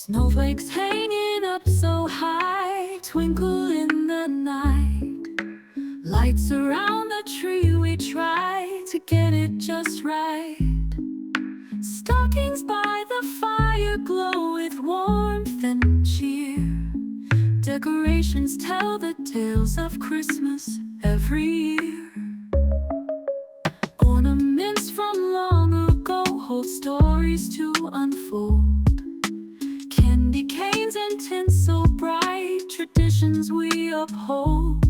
Snowflakes hanging up so high, twinkle in the night. Lights around the tree, we try to get it just right. Stockings by the fire glow with warmth and cheer. Decorations tell the tales of Christmas every year. Ornaments from long ago hold stories to unfold. Candy canes and tinsel bright, traditions we uphold.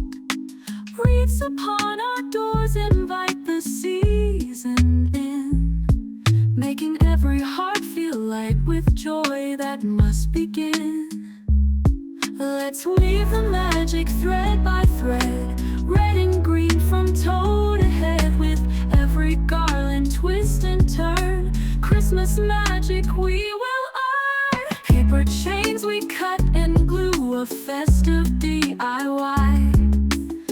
Wreaths upon our doors invite the season in, making every heart feel light with joy that must begin. Let's weave the magic thread by thread, red and green from toe to head. With every garland twist and turn, Christmas magic we will earn. Paper chains we cut and glue, a festive DIY.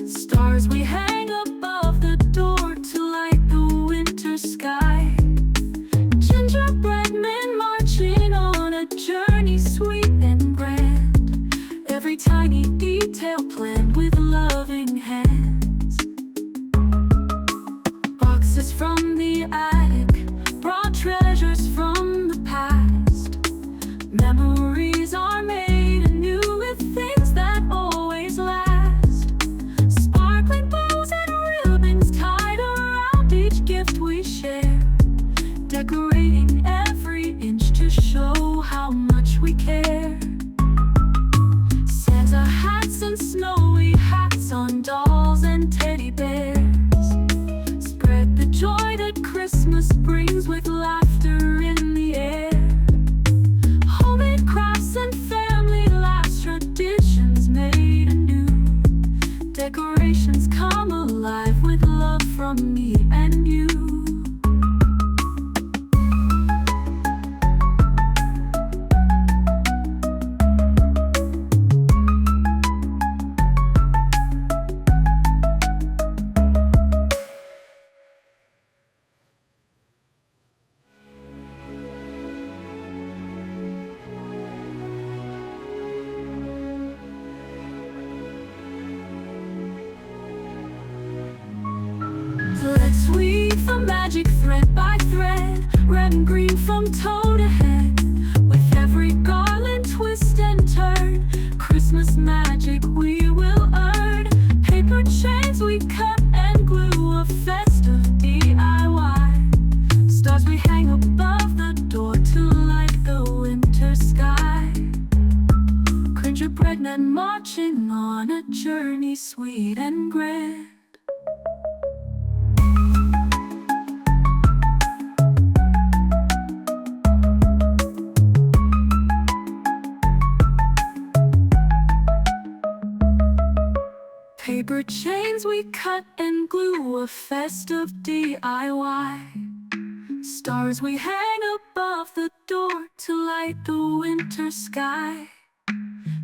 Stars we hang above the door to light the winter sky. Gingerbread men marching on a journey sweet and grand. Every tiny detail planned with loving hands. Boxes from the attic brought treasures from the past. Memories are made anew with things that always last. Sparkling bows and ribbons tied around each gift we share, decorating every inch to show how much we care. Santa hats and snowy hats on dolls and teddy bears spread the joy that Christmas brings with laughter in the air. Homemade crafts and family laughs, traditions made anew. Decorations come alive with love from me and you. Let's weave the magic thread by thread, red and green from toe to head. With every garland twist and turn, Christmas magic we will earn. Paper chains we cut and glue, a festive DIY. Stars we hang above the door to light the winter sky. Gingerbread men marching on a journey sweet and grand. Paper chains we cut and glue, a festive DIY. Stars we hang above the door to light the winter sky.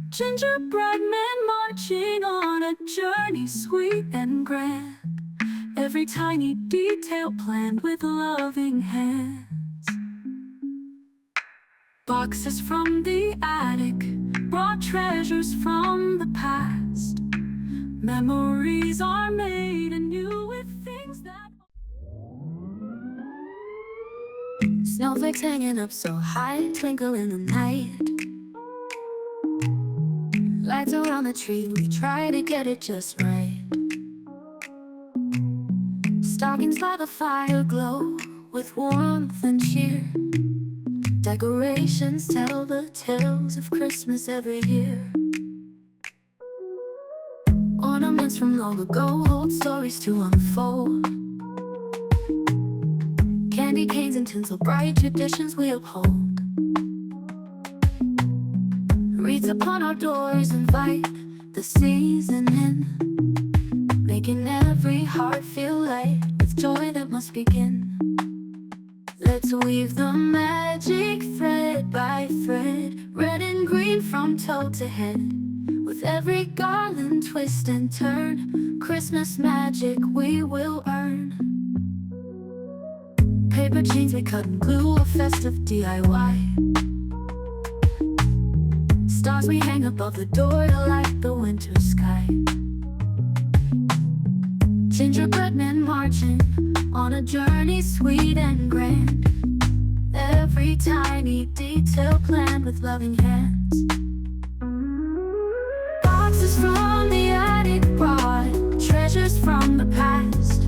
Gingerbread men marching on a journey sweet and grand. Every tiny detail planned with loving hands. Boxes from the attic brought treasures from the past. Memories are made anew with things that... Snowflakes hanging up so high, twinkle in the night. Lights around the tree, we try to get it just right. Stockings by the fire glow with warmth and cheer. Decorations tell the tales of Christmas every year. Ornaments from long ago hold stories to unfold. Candy canes and tinsel bright, traditions we uphold. Wreaths upon our doors invite the season in, making every heart feel light with joy that must begin. Let's weave the magic thread by thread, red and green from toe to head. With every garland twist and turn, Christmas magic we will earn. Paper chains we cut and glue, a festive DIY. stars we hang above the door to light the winter sky. Gingerbread men marching on a journey sweet and grand. Every tiny detail planned with loving hands. Boxes from the attic brought treasures from the past.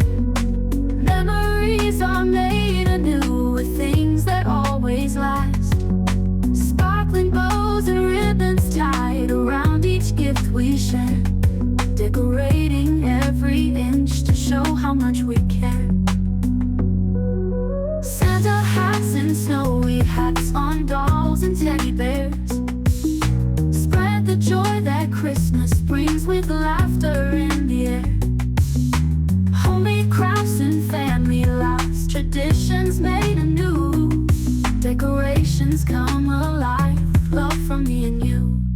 Memories are made anew with things that always last. Sparkling bows and ribbons tied around each gift we share, decorating every inch to show how much we care. Santa hats and snowy hats on dolls and teddy bears spread the joy that Christmas brings with laughter in the air. Homemade crafts and family laughs, traditions made anew, decorations come alive, love from me and you.